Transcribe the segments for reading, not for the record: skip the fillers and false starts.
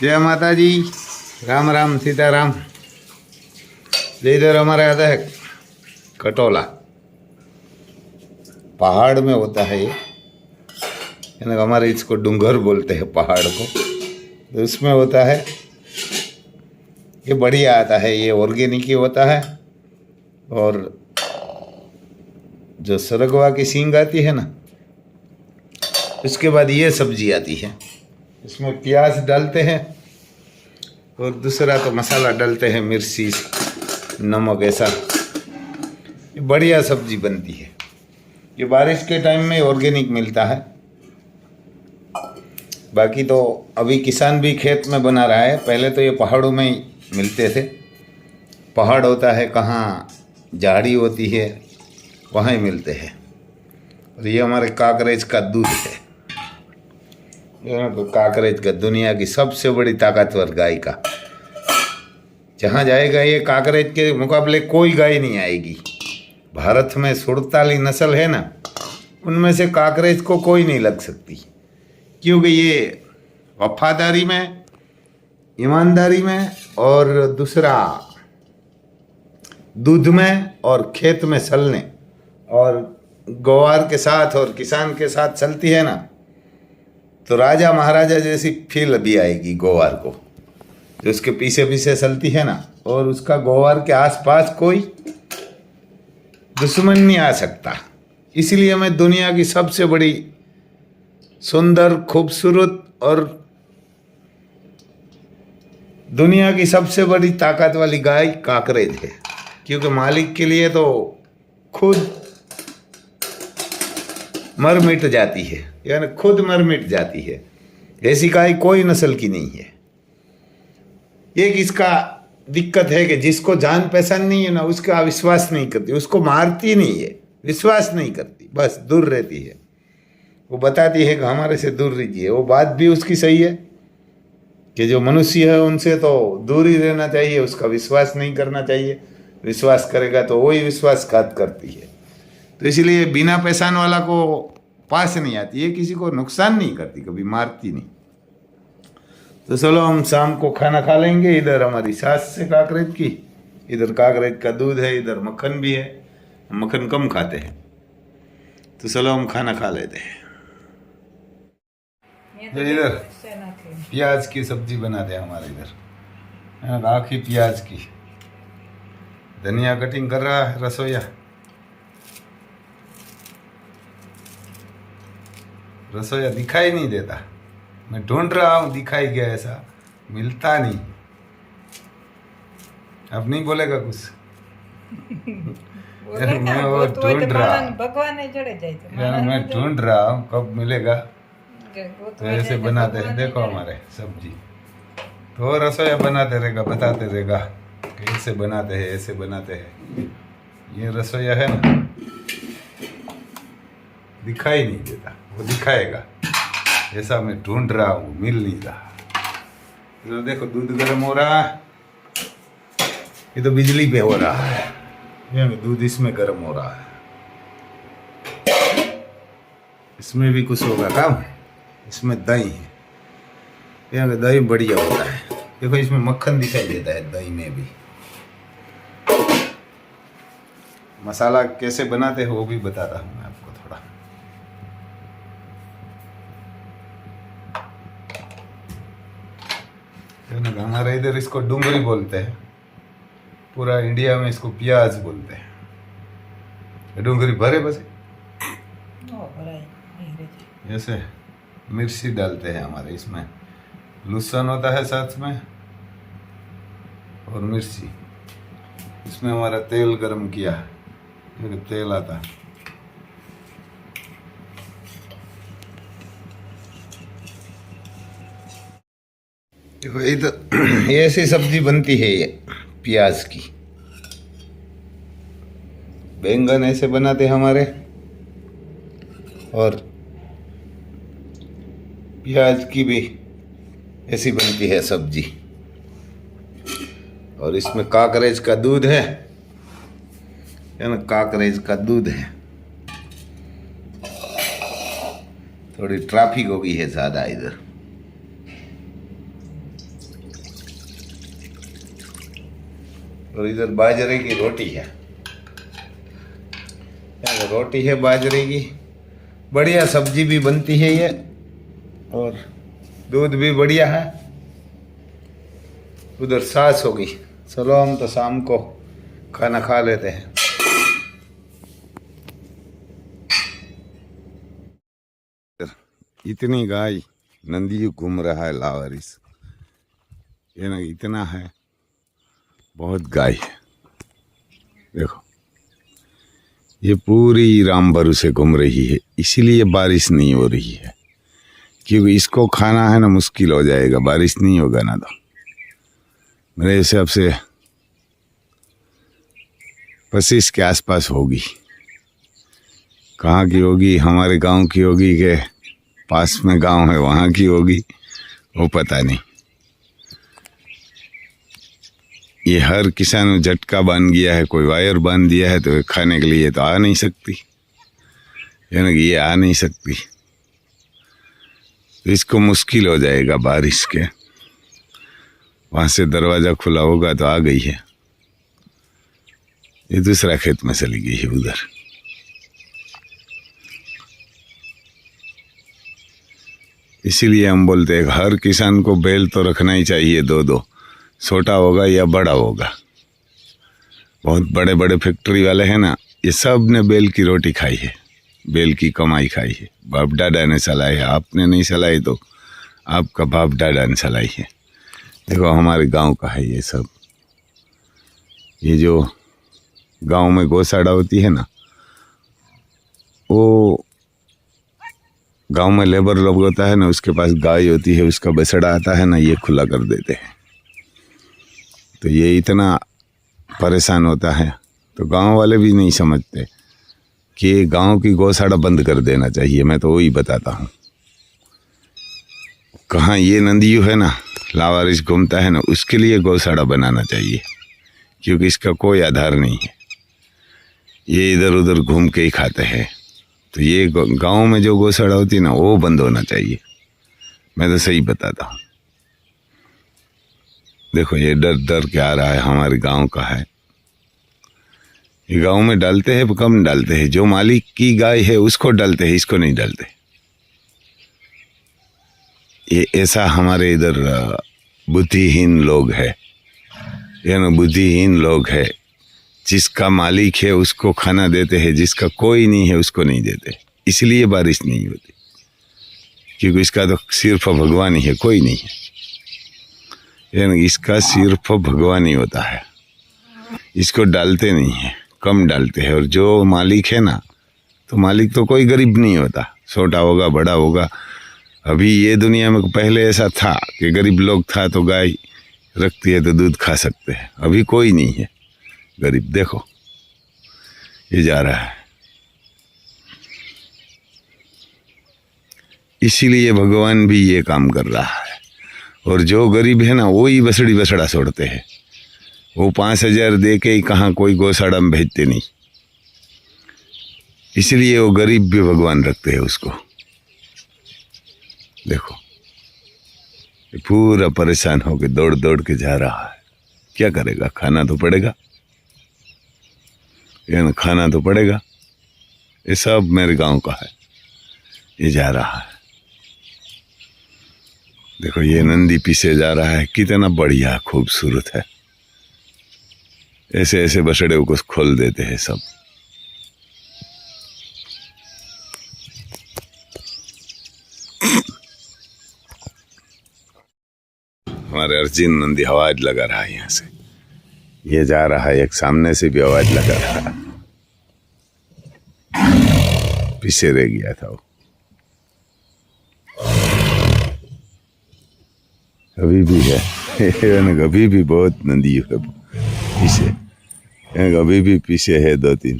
जय माता जी। राम राम सीताराम। इधर हमारे आता है कटोला, पहाड़ में होता है ये, यानी हमारे इसको डूंगर बोलते हैं पहाड़ को। तो उसमें होता है ये, बढ़िया आता है ये, ऑर्गेनिक ही होता है। और जो सरगवा की सींग आती है ना, उसके बाद ये सब्जी आती है। इसमें प्याज डालते हैं और दूसरा तो मसाला डालते हैं, मिर्ची नमक, ऐसा ये बढ़िया सब्जी बनती है। ये बारिश के टाइम में ऑर्गेनिक मिलता है। बाकी तो अभी किसान भी खेत में बना रहा है, पहले तो ये पहाड़ों में ही मिलते थे। पहाड़ होता है, कहाँ झाड़ी होती है, वहाँ ही मिलते हैं। और ये हमारे काकरेज का दूध है। तो काकरेज का दुनिया की सबसे बड़ी ताकतवर गाय का, जहाँ जाएगा ये काकरेज के मुकाबले कोई गाय नहीं आएगी। भारत में 47 नस्ल है ना, उनमें से काकरेज को कोई नहीं लग सकती, क्योंकि ये वफादारी में, ईमानदारी में, और दूसरा दूध में और खेत में चलने और गवार के साथ और किसान के साथ चलती है ना, तो राजा महाराजा जैसी फील भी आएगी गोवार को, जो उसके पीछे पीछे चलती है ना। और उसका गोवार के आसपास कोई दुश्मन नहीं आ सकता। इसलिए मैं दुनिया की सबसे बड़ी सुंदर, खूबसूरत और दुनिया की सबसे बड़ी ताकत वाली गाय काकरेज है, क्योंकि मालिक के लिए तो खुद मर मिट जाती है, यानी खुद मर मिट जाती है। ऐसी गाय कोई नस्ल की नहीं है। एक इसका दिक्कत है कि जिसको जान पहचान नहीं है ना, उसका विश्वास नहीं करती, उसको मारती नहीं है, विश्वास नहीं करती, बस दूर रहती है। वो बताती है कि हमारे से दूर रहिए। वो बात भी उसकी सही है कि जो मनुष्य है उनसे तो दूर ही रहना चाहिए, उसका विश्वास नहीं करना चाहिए। विश्वास करेगा तो वही विश्वासघात करती है। तो इसलिए बिना पहचान वाला को पास नहीं आती है, किसी को नुकसान नहीं करती, कभी मारती नहीं। तो चलो हम शाम को खाना खा लेंगे। इधर हमारी सास से काकरेज की, इधर काकरेज का दूध है, इधर मक्खन भी है। मक्खन कम खाते हैं, तो चलो हम खाना खा लेते हैं। इधर प्याज की सब्जी बनाते हैं हमारे इधर, आखी प्याज की। धनिया कटिंग कर रहा है रसोईया। रसोईया दिखाई नहीं देता, मैं ढूंढ रहा हूँ, दिखाई गया, ऐसा मिलता नहीं। अब नहीं बोलेगा कुछ। मैं वो ढूंढ रहा, मैं ढूंढ रहा हूँ कब मिलेगा। तो ऐसे बनाते हैं, देखो हमारे सब्जी तो रसोईया बनाते रहेगा, बताते रहेगा कि ऐसे बनाते हैं, ऐसे बनाते हैं। ये रसोईया है ना, दिखाई नहीं देता, वो दिखाएगा। ऐसा मैं ढूंढ रहा हूँ, मिल नहीं रहा। तो देखो दूध गर्म हो रहा है, ये तो बिजली पे हो रहा है, ये दूध इसमें गर्म हो रहा है। इसमें भी कुछ होगा काम, इसमें दही है, ये दही बढ़िया होता है। देखो इसमें मक्खन दिखाई देता है, दही में भी। मसाला कैसे बनाते हैं वो भी बताता हूँ मैं आपको थोड़ा। हमारे इधर इसको डूंगरी बोलते हैं, पूरा इंडिया में इसको प्याज बोलते हैं। डूंगरी भरे बस ऐसे मिर्ची डालते हैं हमारे इसमें, लहसुन होता है साथ में और मिर्ची। इसमें हमारा तेल गरम किया, तेल आता है। देखो ये तो ऐसी सब्जी बनती है ये प्याज की। बैंगन ऐसे बनाते हैं हमारे, और प्याज की भी ऐसी बनती है सब्जी। और इसमें काकरेज का दूध है ना, काकरेज का दूध है। थोड़ी ट्रैफिक हो गई है ज़्यादा इधर। और इधर बाजरे की रोटी है, रोटी है बाजरे की, बढ़िया सब्जी भी बनती है ये, और दूध भी बढ़िया है। उधर सास होगी। चलो हम तो शाम को खाना खा लेते हैं। इतनी गाय नंदी घूम रहा है लावारिस, ये ना इतना है, बहुत गाय है। देखो ये पूरी राम भरोसे घूम रही है, इसीलिए बारिश नहीं हो रही है, क्योंकि इसको खाना है ना मुश्किल हो जाएगा, बारिश नहीं होगा ना तो मेरे हिसाब से 25 के आसपास होगी। कहाँ की होगी, हमारे गांव की होगी कि पास में गांव है वहाँ की होगी, वो पता नहीं। ये हर किसान में झटका बांध गया है, कोई वायर बांध दिया है तो खाने के लिए तो आ नहीं सकती, यानी कि ये आ नहीं सकती, तो इसको मुश्किल हो जाएगा बारिश के। वहाँ से दरवाज़ा खुला होगा तो आ गई है, ये दूसरा खेत में चली गई है उधर। इसीलिए हम बोलते हैं हर किसान को बैल तो रखना ही चाहिए, दो दो, छोटा होगा या बड़ा होगा। बहुत बड़े बड़े फैक्ट्री वाले हैं ना, ये सब ने बैल की रोटी खाई है, बैल की कमाई खाई है, बाप दादा ने चलाई है। आपने नहीं चलाई तो आपका बाप दादा ने चलाई है। देखो हमारे गांव का है ये सब। ये जो गांव में गौशाला होती है ना, वो गांव में लेबर लोग होता है ना, उसके पास गाय होती है, उसका बछड़ा आता है ना, ये खुला कर देते हैं। तो ये इतना परेशान होता है, तो गांव वाले भी नहीं समझते कि गांव की गौशाला बंद कर देना चाहिए। मैं तो वही बताता हूँ। कहाँ ये नंदियों है ना, लावारिस घूमता है ना, उसके लिए गौशाला बनाना चाहिए, क्योंकि इसका कोई आधार नहीं है। ये इधर उधर घूम के ही खाते हैं। तो ये गांव में जो गौशाला होती है ना, वो बंद होना चाहिए। मैं तो सही बताता हूँ। देखो ये डर डर के आ रहा है, हमारे गांव का है। ये गांव में डालते हैं, कम डालते हैं। जो मालिक की गाय है उसको डालते हैं, इसको नहीं डालते। ये ऐसा हमारे इधर बुद्धिहीन लोग है, यानी बुद्धिहीन लोग है। जिसका मालिक है उसको खाना देते हैं, जिसका कोई नहीं है उसको नहीं देते। इसलिए बारिश नहीं होती, क्योंकि इसका तो सिर्फ भगवान ही है, कोई नहीं है। यानी इसका सिर्फ भगवान ही होता है। इसको डालते नहीं है, कम डालते हैं। और जो मालिक है ना, तो मालिक तो कोई गरीब नहीं होता, छोटा होगा बड़ा होगा। अभी ये दुनिया में पहले ऐसा था कि गरीब लोग था तो गाय रखती है तो दूध खा सकते हैं। अभी कोई नहीं है गरीब। देखो ये जा रहा है। इसीलिए भगवान भी ये काम कर रहा है। और जो गरीब है ना, वो ही बछड़ी बछड़ा छोड़ते हैं। वो 5,000 दे के ही कहाँ कोई गौशाला में भेजते नहीं। इसलिए वो गरीब भी भगवान रखते हैं उसको। देखो ये पूरा परेशान होकर दौड़ दौड़ के जा रहा है। क्या करेगा, खाना तो पड़ेगा, यानी खाना तो पड़ेगा। ये सब मेरे गांव का है, ये जा रहा है। देखो ये नंदी पीछे जा रहा है, कितना बढ़िया खूबसूरत है। ऐसे ऐसे बछड़े को खोल देते हैं सब। हमारे अर्जुन नंदी आवाज लगा रहा है, यहाँ से ये जा रहा है, एक सामने से भी आवाज लगा रहा है। पीछे रह गया था वो। अभी भी है, अभी भी बहुत नंदी है पीछे, अभी भी पीछे है 2-3।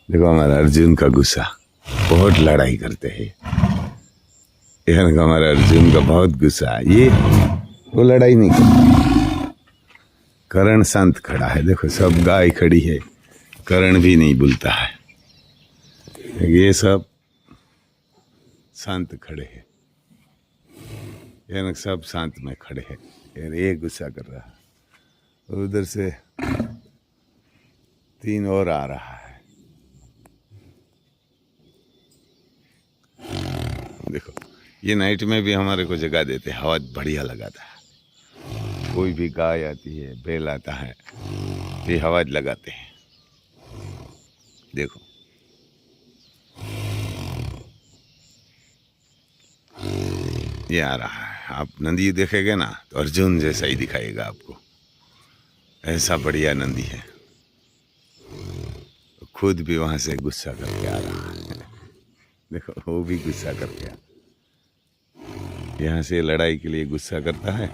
देखो हमारा अर्जुन का गुस्सा, बहुत लड़ाई करते हैं। हमारा अर्जुन का बहुत गुस्सा है। ये वो लड़ाई नहीं करता। करण शांत खड़ा है। देखो सब गाय खड़ी है, करण भी नहीं बोलता है। ये सब शांत खड़े हैं, यानी सब शांत में खड़े हैं। यार ये गुस्सा कर रहा है, उधर से 3 और आ रहा है। देखो ये नाइट में भी हमारे को जगा देते हैं, हवा बढ़िया लगाता है। कोई भी गाय आती है, बैल आता है, ये हवा लगाते हैं। देखो ये आ रहा है। आप नंदी देखेंगे ना तो अर्जुन जैसा ही दिखाएगा आपको, ऐसा बढ़िया नंदी है। खुद भी वहां से गुस्सा करके आ रहा है। देखो वो भी गुस्सा करके आ, यहाँ से लड़ाई के लिए गुस्सा करता है।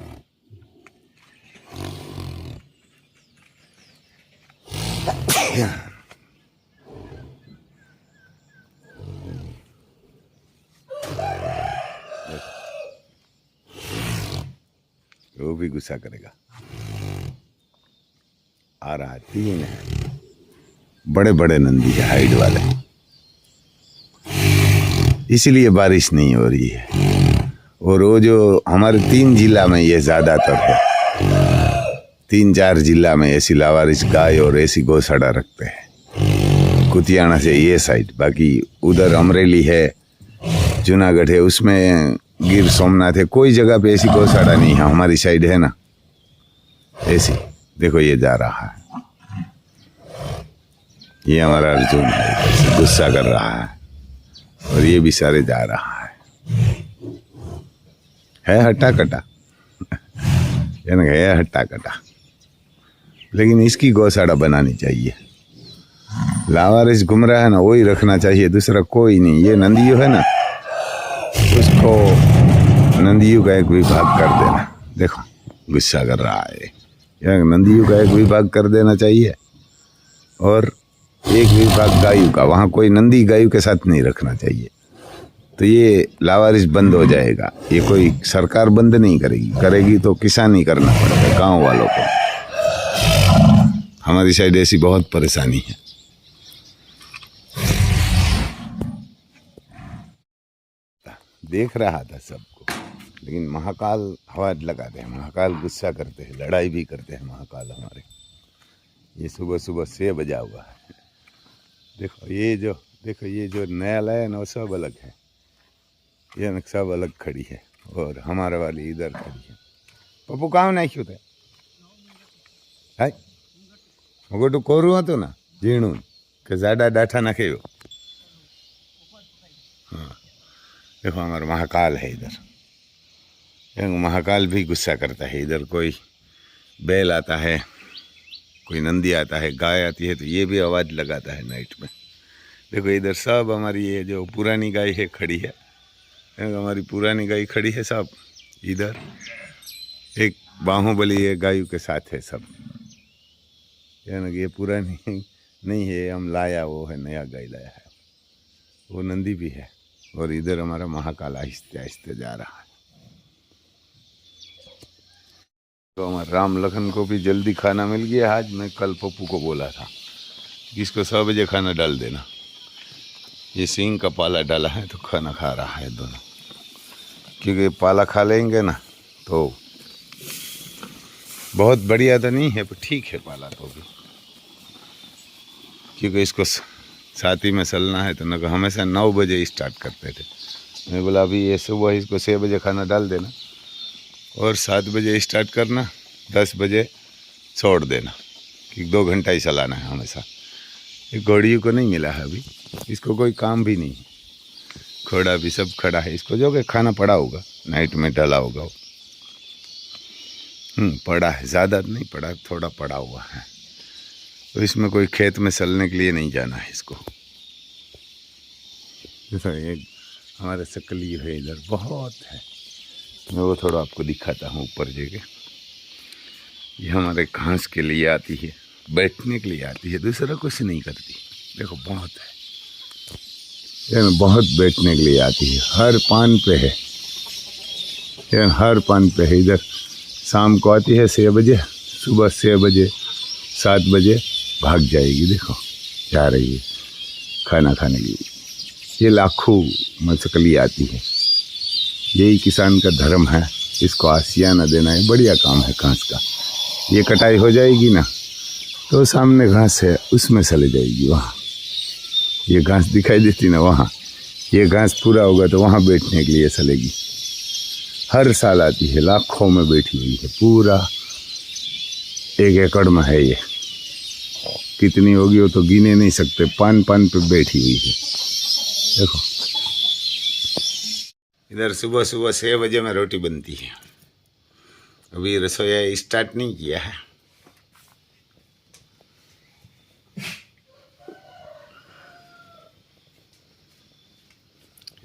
वो भी गुस्सा करेगा। आ रहा है, 3 है, बड़े बड़े नंदी है, हाइट वाले, इसलिए बारिश नहीं हो रही है। और वो जो हमारे 3 जिला में ये ज्यादातर है, 3-4 जिला में ऐसी लावारिस गाय और ऐसी गौशाला रखते हैं। कुतियाना से ये साइड, बाकी उधर अमरेली है, जूनागढ़ है, उसमें गिर सोमनाथ है, कोई जगह पे ऐसी गौशाला नहीं है। हमारी साइड है ना ऐसी। देखो ये जा रहा है, ये हमारा अर्जुन है, गुस्सा कर रहा है। और ये भी सारे जा रहा है हट्टा कटा है हट्टा कटा। लेकिन इसकी गौशाला बनानी चाहिए। लावारिस घूम रहा है ना, वही रखना चाहिए, दूसरा कोई नहीं। ये नंदियों है ना, उसको नंदियों का एक विभाग कर देना। देखो गुस्सा कर रहा है, यार नंदियों का एक विभाग कर देना चाहिए और एक विभाग गायों का। वहाँ कोई नंदी गायों के साथ नहीं रखना चाहिए, तो ये लावारिस बंद हो जाएगा। ये कोई सरकार बंद नहीं करेगी, करेगी तो किसान ही करना पड़ेगा, गांव वालों को। हमारी साइड ऐसी बहुत परेशानी है। देख रहा था सबको, लेकिन महाकाल हवा लगाते हैं, महाकाल गुस्सा करते हैं, लड़ाई भी करते हैं महाकाल हमारे। ये सुबह सुबह 6 बजा हुआ है। देखो ये जो नया लाया ना वो सब अलग है, ये सब अलग खड़ी है और हमारे वाली इधर खड़ी है। पप्पू कहाँ नहीं क्यों थे है मोगोटू कोरू હતું ना झीणू के ज़्यादा डाठा ना खेयो। हाँ देखो हमारा महाकाल है इधर। महाकाल भी गुस्सा करता है। इधर कोई बैल आता है, कोई नंदी आता है, गाय आती है तो ये भी आवाज़ लगाता है नाइट में। देखो इधर सब हमारी ये जो पुरानी गाय है खड़ी है, हमारी पुरानी गाय खड़ी है सब। इधर एक बाहुबली ये गायों के साथ है सब, यानी ये पुरानी नहीं है, हम लाया वो है, नया गाय लाया है, वो नंदी भी है। और इधर हमारा महाकाल आहिस्ते आहिस्ते जा रहा है। तो हमारे राम लखन को भी जल्दी खाना मिल गया आज। मैं कल पप्पू को बोला था कि इसको 6 बजे खाना डाल देना। ये सींग का पाला डाला है तो खाना खा रहा है दोनों, क्योंकि पाला खा लेंगे ना तो बहुत बढ़िया तो नहीं है पर ठीक है पाला तो भी, क्योंकि इसको साथी में चलना है तो न हमेशा 9 बजे स्टार्ट करते थे। मैं बोला अभी ये सुबह इसको 6 बजे खाना डाल देना और 7 बजे स्टार्ट करना, 10 बजे छोड़ देना, कि 2 घंटा ही चलाना है हमेशा। ये घोड़ियों को नहीं मिला है अभी, इसको कोई काम भी नहीं, घोड़ा भी सब खड़ा है। इसको जो कि खाना पड़ा होगा, नाइट में डाला होगा वो। पड़ा है, ज़्यादा नहीं पड़ा, थोड़ा पड़ा हुआ है। तो इसमें कोई खेत में चलने के लिए नहीं जाना है इसको। जैसा एक हमारे सकली है इधर बहुत है, मैं वो थोड़ा आपको दिखाता हूँ ऊपर जगह। ये हमारे घास के लिए आती है, बैठने के लिए आती है, दूसरा कुछ नहीं करती। देखो बहुत है, ये बहुत बैठने के लिए आती है। हर पान पे है, ये हर पान पे है। इधर शाम को आती है 6 बजे, सुबह 6 बजे 7 बजे भाग जाएगी। देखो जा रही है खाना खाने के लिए। ये लाखों मछली आती है, यही किसान का धर्म है, इसको आसियाना देना है। बढ़िया काम है घास का। ये कटाई हो जाएगी ना तो सामने घास है उसमें चले जाएगी। वहाँ ये घास दिखाई देती ना, वहाँ ये घास पूरा होगा तो वहाँ बैठने के लिए चलेगी। हर साल आती है, लाखों में बैठी हुई है, पूरा 1 एकड़ में है ये। कितनी होगी वो तो गिने नहीं सकते, पान पान पे बैठी हुई है। देखो इधर सुबह सुबह 6 बजे में रोटी बनती है। अभी रसोई स्टार्ट नहीं किया है।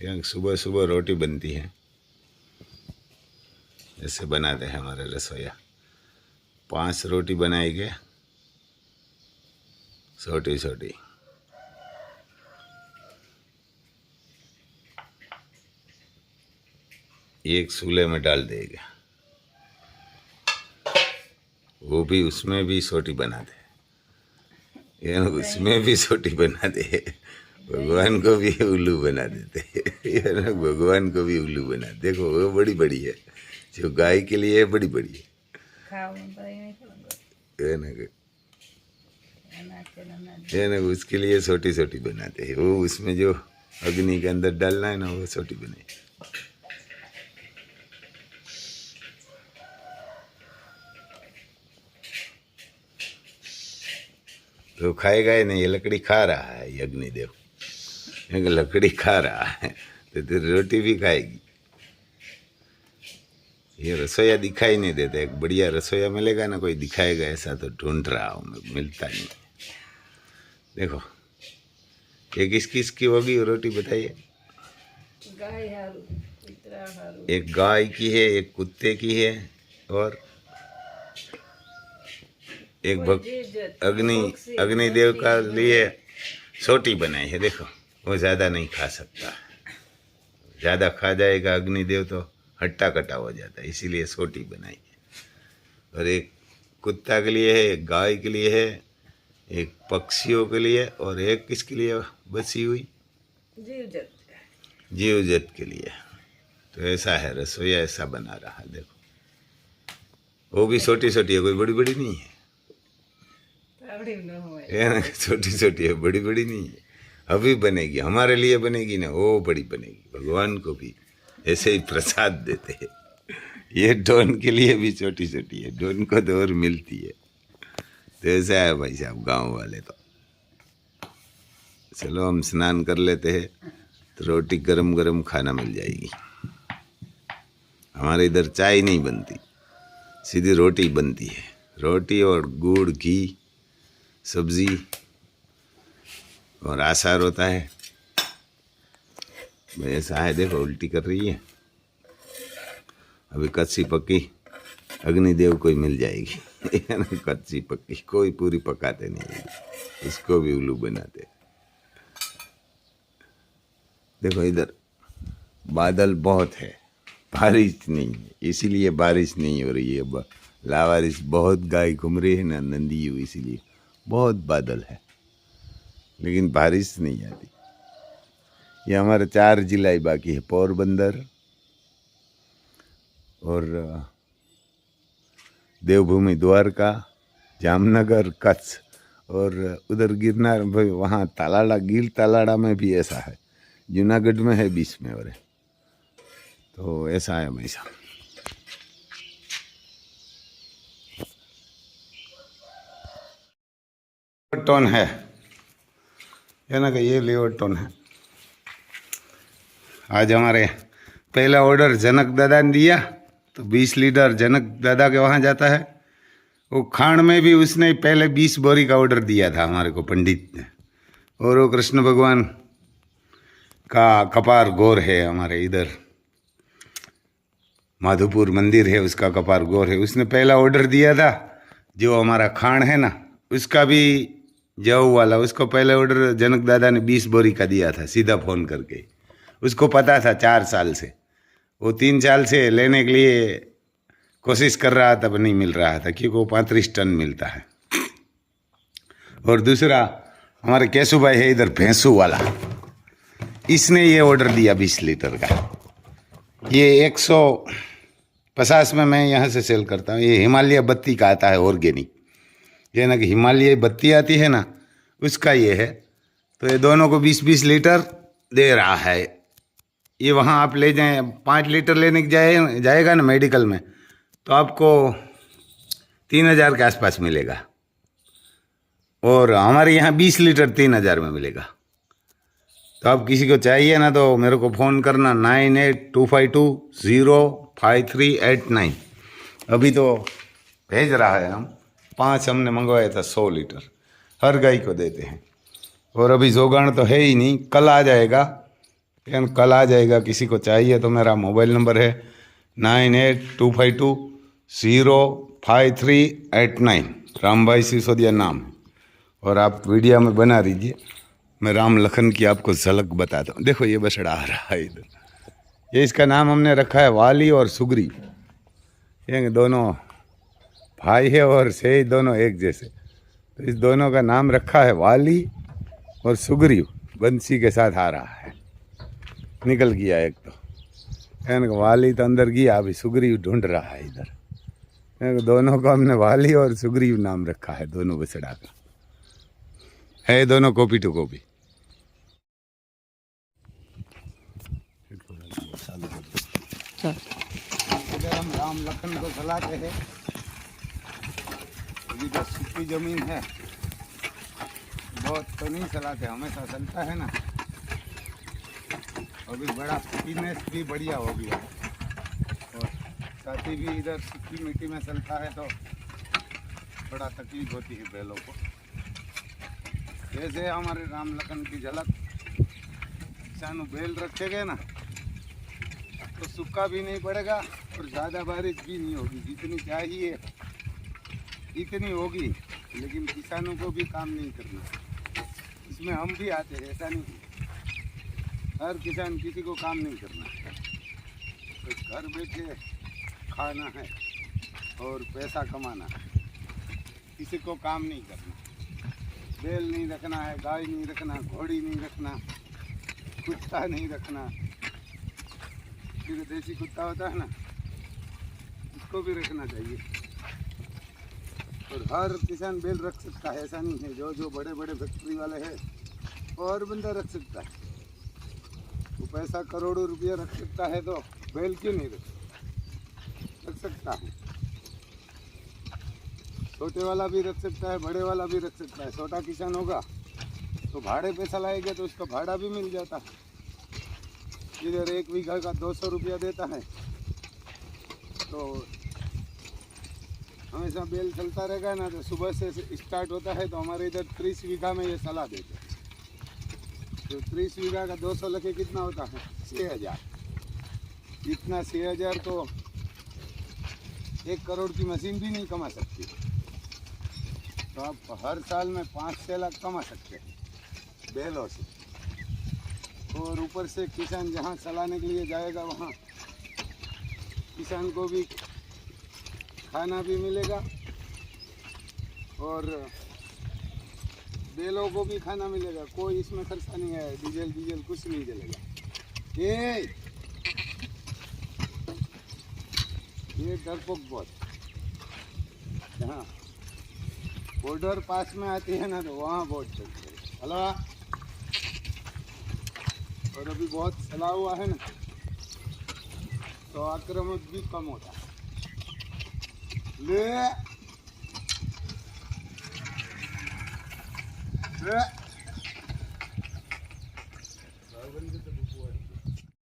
यहाँ सुबह सुबह रोटी बनती है, ऐसे बनाते हैं हमारे रसोईया। 5 रोटी बनाएंगे छोटी छोटी। एक चूल्हे में डाल देगा, वो भी उसमें भी छोटी बना दे, उसमें भी छोटी बना दे। भगवान को भी उल्लू बना देते, भगवान को भी उल्लू बना। देखो वो बड़ी बड़ी है, जो गाय के लिए बड़ी बड़ी है ना, उसके लिए छोटी छोटी बनाते हैं। वो उसमें जो अग्नि के अंदर डालना है ना, वो छोटी बने। तो खाएगा ही नहीं, ये लकड़ी खा रहा है ये अग्निदेव, लकड़ी खा रहा है तो रोटी भी खाएगी। ये रसोईया दिखाई नहीं देता। एक बढ़िया रसोईया मिलेगा ना, कोई दिखाएगा ऐसा, तो ढूंढ रहा हूँ मैं, मिलता नहीं। देखो ये किस किस की होगी रोटी बताइए? एक गाय की है, एक कुत्ते की है, और एक अग्निदेव का लिए छोटी बनाई है। देखो वो ज़्यादा नहीं खा सकता, ज़्यादा खा जाएगा अग्निदेव तो हट्टा कट्टा हो जाता है, इसीलिए छोटी बनाई है। और एक कुत्ता के लिए है, एक गाय के लिए है, एक पक्षियों के लिए, और एक किसके लिए बची हुई? जीव जत के लिए। तो ऐसा है रसोईया, ऐसा बना रहा है। देखो वो भी छोटी छोटी है, कोई बड़ी बड़ी नहीं है, छोटी छोटी है, बड़ी बड़ी नहीं है। अभी बनेगी, हमारे लिए बनेगी ना, वो बड़ी बनेगी। भगवान को भी ऐसे ही प्रसाद देते हैं। ये डोन के लिए भी छोटी छोटी है, डोन को तो और मिलती है। तो ऐसा है भाई साहब गांव वाले। तो चलो हम स्नान कर लेते हैं, तो रोटी गरम गरम खाना मिल जाएगी। हमारे इधर चाय नहीं बनती, सीधी रोटी बनती है। रोटी और गुड़ घी सब्जी और आसार होता है। ऐसा है, देखो उल्टी कर रही है। अभी कच्ची पक्की अग्निदेव कोई मिल जाएगी। कच्ची पक्की, कोई पूरी पकाते नहीं, इसको भी उल्लू बनाते। देखो इधर बादल बहुत है, बारिश नहीं है, इसीलिए बारिश नहीं हो रही है। लावारिश बहुत गाय घूम रही है ना, नंदी हुई, इसीलिए बहुत बादल है, लेकिन बारिश नहीं आती। ये हमारे 4 जिला ही बाकी है, पोरबंदर और देवभूमि द्वारका, जामनगर, कच्छ, और उधर गिरनार, वहाँ तालाड़ा, गिर तालाड़ा में भी ऐसा है। जूनागढ़ में है 20 में, और तो ऐसा है भाई साहब। टोन है ना, कि ये लेवर टोन है। आज हमारे पहला ऑर्डर जनक दादा ने दिया, तो 20 लीटर जनक दादा के वहाँ जाता है। वो खाण में भी उसने पहले 20 बोरी का ऑर्डर दिया था हमारे को पंडित ने। और वो कृष्ण भगवान का कपार गौर है, हमारे इधर माधोपुर मंदिर है, उसका कपार गौर है। उसने पहला ऑर्डर दिया था, जो हमारा खाण है ना, उसका भी जव वाला, उसको पहले ऑर्डर जनक दादा ने 20 बोरी का दिया था, सीधा फ़ोन करके। उसको पता था 4 साल से, वो 3 साल से लेने के लिए कोशिश कर रहा था, पर नहीं मिल रहा था, क्योंकि वो 35 टन मिलता है। और दूसरा हमारे केशु भाई है इधर भैंसू वाला, इसने ये ऑर्डर दिया 20 लीटर का। ये 50 में मैं यहाँ से सेल करता हूँ। ये हिमालय बत्ती का आता है ऑर्गेनिक, ये ना कि हिमालय बत्ती आती है ना, उसका ये है। तो ये दोनों को 20-20 लीटर दे रहा है। ये वहाँ आप ले जाएं, 5 लीटर लेने जाएगा ना मेडिकल में, तो आपको 3000 के आसपास मिलेगा, और हमारे यहाँ 20 लीटर 3000 में मिलेगा। तो आप किसी को चाहिए ना तो मेरे को फ़ोन करना 9825205389। अभी तो भेज रहा है, हम 5 हमने मंगवाया था 100 लीटर, हर गाय को देते हैं। और अभी जोगाड़ तो है ही नहीं, कल आ जाएगा, कल आ जाएगा। किसी को चाहिए तो मेरा मोबाइल नंबर है 9825205389, राम भाई सिसोदिया नाम है। और आप वीडियो में बना दीजिए, मैं राम लखन की आपको झलक बताता हूँ। देखो ये बछड़ा आ रहा है इधर, ये इसका नाम हमने रखा है वाली और सुग्रीव। ये दोनों भाई है और से दोनों एक जैसे, तो इस दोनों का नाम रखा है वाली और सुग्रीव। बंसी के साथ आ रहा है, निकल गया एक तो, वाली तो अंदर गया, अभी सुग्रीव ढूंढ रहा है इधर। दोनों को हमने वाली और सुग्रीव नाम रखा है, दोनों बछड़ा का है, दोनों कॉपी टू कॉपी। इधर हम राम लखन को चलाते हैं। अभी तो सूखी जमीन है, बहुत तो नहीं चलाते, हमेशा चलता है ना। अभी बड़ा फिटनेस भी बढ़िया हो गया, और साथ ही भी इधर सूखी मिट्टी में चलता है तो बड़ा तकलीफ होती है बैलों को। जैसे हमारे राम लखन की झलक, किसानों बैल रखेंगे ना तो सूखा भी नहीं पड़ेगा और ज़्यादा बारिश भी नहीं होगी, जितनी चाहिए इतनी होगी। लेकिन किसानों को भी काम नहीं करना, इसमें हम भी आते हैं, ऐसा नहीं। हर किसान किसी को काम नहीं करना, तो घर बैठे खाना है और पैसा कमाना है, किसी को काम नहीं करना। बैल नहीं रखना है, गाय नहीं रखना, घोड़ी नहीं रखना, कुत्ता नहीं रखना। फिर देसी कुत्ता होता है ना, उसको भी रखना चाहिए। और हर किसान बैल रख सकता है, ऐसा नहीं है। जो बड़े बड़े फैक्ट्री वाले हैं और बंदा रख सकता है, वो पैसा करोड़ों रुपया रख सकता है, तो बैल क्यों नहीं रख सकता है। छोटे वाला भी रख सकता है, बड़े वाला भी रख सकता है। छोटा किसान होगा तो भाड़े पैसा लाएगा तो उसका भाड़ा भी मिल जाता है। इधर 1 बीघा का 200 रुपया देता है, तो हमेशा बेल चलता रहेगा ना। तो सुबह से स्टार्ट होता है, तो हमारे इधर 30 बीघा में ये सलाह देते हैं। तो 30 बीघा का 200 लखे कितना होता है? 6000। इतना 6000 तो 1 करोड़ की मशीन भी नहीं कमा सकती। तो आप हर साल में 5-6 लाख कमा सकते हैं बैलों से। और ऊपर से किसान जहाँ चलाने के लिए जाएगा, वहाँ किसान को भी खाना भी मिलेगा और बैलों को भी खाना मिलेगा। कोई इसमें खर्चा नहीं है, डीजल कुछ नहीं जलेगा। ये डरपोक बहुत, जहाँ बॉर्डर पास में आती है ना, तो वहाँ बहुत चलते हैं। हेलो, और अभी बहुत चला हुआ है ना, तो आक्रामक भी कम होता है। ले